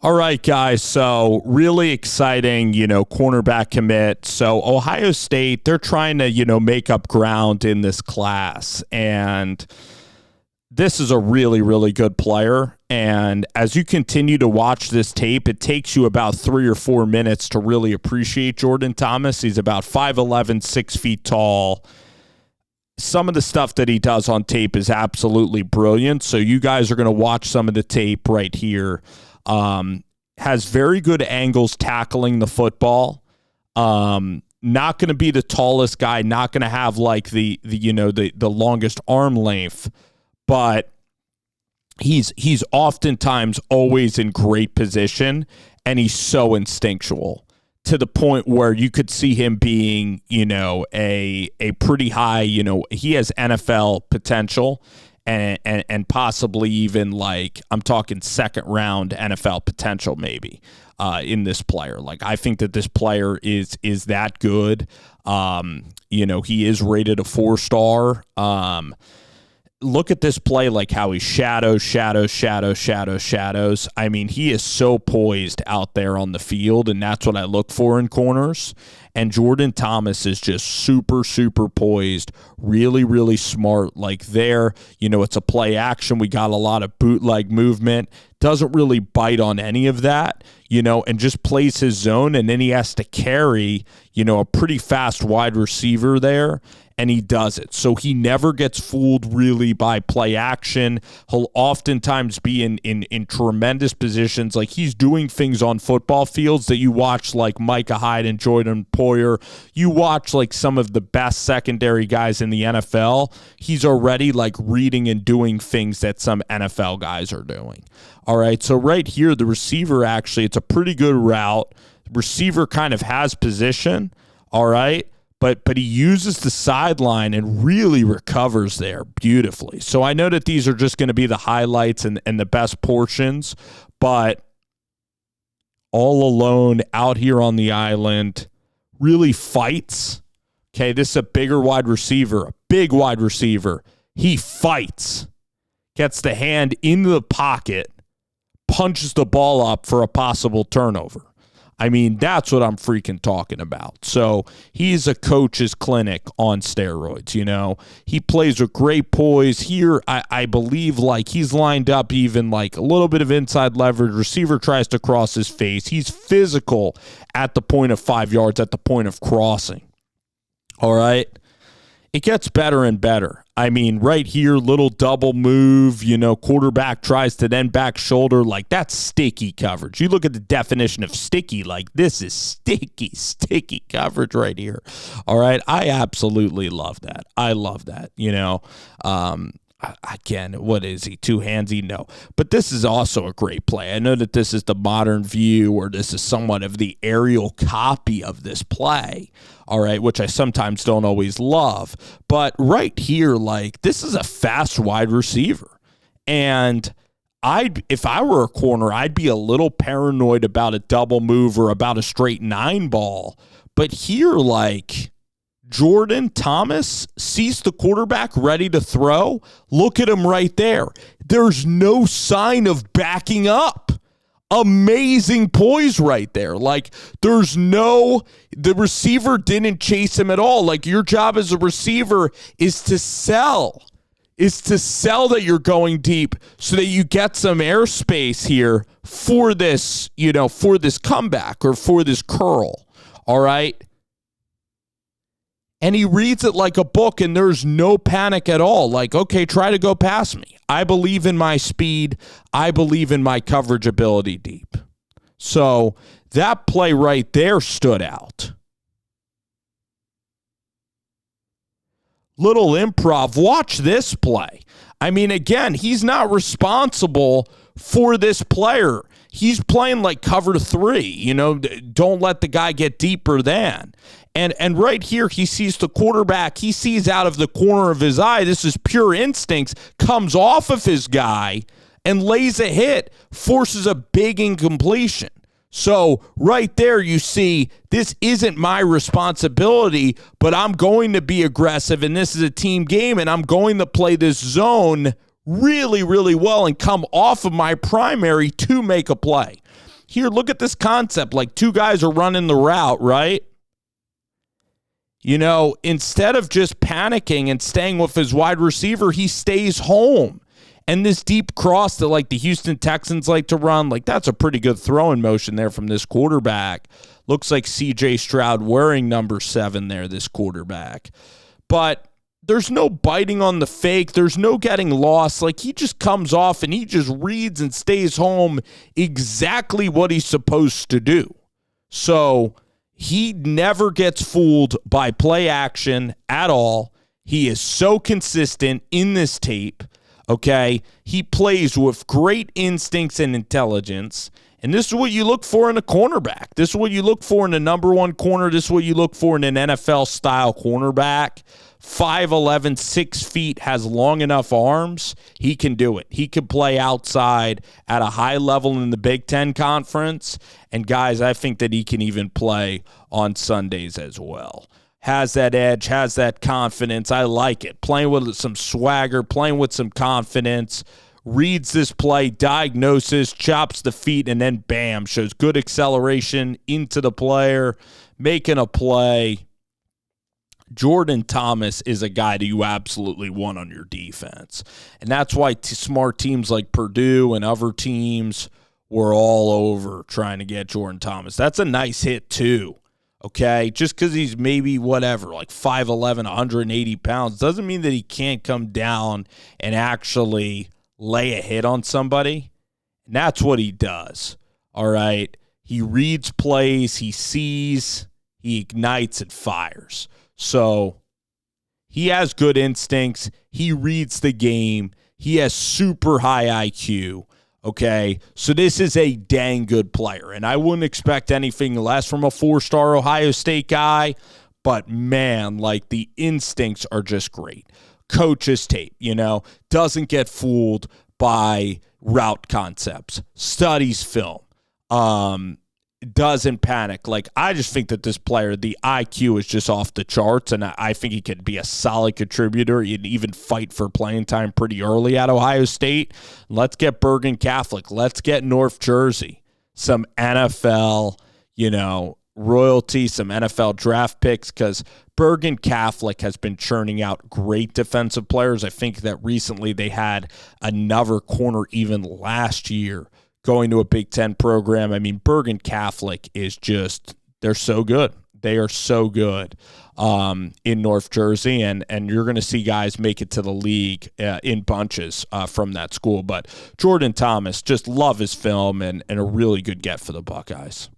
All right, guys. So really exciting, cornerback commit. So Ohio State, they're trying to, make up ground in this class. And this is a really, really good player. And as you continue to watch this tape, it takes you about 3 or 4 minutes to really appreciate Jordan Thomas. He's about 5'11", 6 feet tall. Some of the stuff that he does on tape is absolutely brilliant. So you guys are going to watch some of the tape right here. Has very good angles tackling the football. Not going to be the tallest guy, not going to have like the longest arm length, but he's oftentimes always in great position, and he's so instinctual to the point where you could see him being, a pretty high, he has NFL potential. And possibly even like I'm talking second round NFL potential maybe in this player. Like I think that this player is that good. He is rated a 4-star. Look at this play, like how he shadows. I mean, he is so poised out there on the field, and that's what I look for in corners. And Jordan Thomas is just super, super poised, really, really smart. Like there, it's a play action. We got a lot of bootleg movement. Doesn't really bite on any of that, and just plays his zone. And then he has to carry, a pretty fast wide receiver there. And he does it. So he never gets fooled really by play action. He'll oftentimes be in tremendous positions. Like he's doing things on football fields that you watch like Micah Hyde and Jordan Poyer. You watch like some of the best secondary guys in the NFL. He's already like reading and doing things that some NFL guys are doing. All right. So right here, the receiver actually, it's a pretty good route. Receiver kind of has position. All right. But he uses the sideline and really recovers there beautifully. So I know that these are just going to be the highlights and the best portions, but all alone out here on the island, really fights. Okay, this is a big wide receiver. He fights, gets the hand into the pocket, punches the ball up for a possible turnover. I mean, that's what I'm freaking talking about. So he's a coach's clinic on steroids, He plays with great poise. Here, I believe, like, he's lined up even, like, a little bit of inside leverage. Receiver tries to cross his face. He's physical at the point of 5 yards, at the point of crossing. All right? It gets better and better. I mean, right here, little double move, quarterback tries to then back shoulder. Like, that's sticky coverage. You look at the definition of sticky, like, this is sticky coverage right here. All right? I absolutely love that. I love that, Again, what is he? Two-handsy? No. But this is also a great play. I know that this is the modern view, or this is somewhat of the aerial copy of this play, all right, which I sometimes don't always love. But right here, like, this is a fast wide receiver. And if I were a corner, I'd be a little paranoid about a double move or about a straight 9 ball. But here, like, Jordan Thomas sees the quarterback ready to throw. Look at him right there. There's no sign of backing up. Amazing poise right there. Like, the receiver didn't chase him at all. Like, your job as a receiver is to sell that you're going deep so that you get some airspace here for this, for this comeback or for this curl. All right. And he reads it like a book, and there's no panic at all. Like, okay, try to go past me. I believe in my speed. I believe in my coverage ability deep. So that play right there stood out. Little improv. Watch this play. I mean, again, he's not responsible for this player. He's playing like cover 3, don't let the guy get deeper than. And right here, he sees the quarterback. He sees out of the corner of his eye. This is pure instincts. Comes off of his guy and lays a hit. Forces a big incompletion. So right there, you see, this isn't my responsibility, but I'm going to be aggressive, and this is a team game, and I'm going to play this zone really, really well and come off of my primary to make a play. Here, look at this concept. Like, two guys are running the route, right? Instead of just panicking and staying with his wide receiver, he stays home. And this deep cross that, like, the Houston Texans like to run, like, that's a pretty good throwing motion there from this quarterback. Looks like C.J. Stroud wearing number 7 there, this quarterback. But there's no biting on the fake. There's no getting lost. Like, he just comes off and he just reads and stays home exactly what he's supposed to do. So he never gets fooled by play action at all. He is so consistent in this tape. Okay, he plays with great instincts and intelligence, and this is what you look for in a cornerback. This is what you look for in a number one corner. This is what you look for in an NFL-style cornerback. 5'11", 6 feet, has long enough arms. He can do it. He can play outside at a high level in the Big Ten Conference, and guys, I think that he can even play on Sundays as well. Has that edge, has that confidence. I like it. Playing with some swagger, playing with some confidence, reads this play, diagnoses, chops the feet, and then bam, shows good acceleration into the player, making a play. Jordan Thomas is a guy that you absolutely want on your defense. And that's why smart teams like Purdue and other teams were all over trying to get Jordan Thomas. That's a nice hit too. Okay, just because he's maybe whatever, like 5'11", 180 pounds, doesn't mean that he can't come down and actually lay a hit on somebody. And that's what he does, all right? He reads plays, he sees, he ignites and fires. So he has good instincts. He reads the game. He has super high IQ. Okay, so this is a dang good player, and I wouldn't expect anything less from a 4-star Ohio State guy, but man, like, the instincts are just great. Coach's tape, doesn't get fooled by route concepts, studies film, doesn't panic. Like, I just think that this player, the IQ is just off the charts, and I think he could be a solid contributor and even fight for playing time pretty early at Ohio State. Let's get Bergen Catholic. Let's get North Jersey. Some NFL, royalty, some NFL draft picks, because Bergen Catholic has been churning out great defensive players. I think that recently they had another corner even last year going to a Big Ten program. I mean, Bergen Catholic is just, they're so good. They are so good in North Jersey, and you're going to see guys make it to the league in bunches from that school. But Jordan Thomas, just love his film and a really good get for the Buckeyes.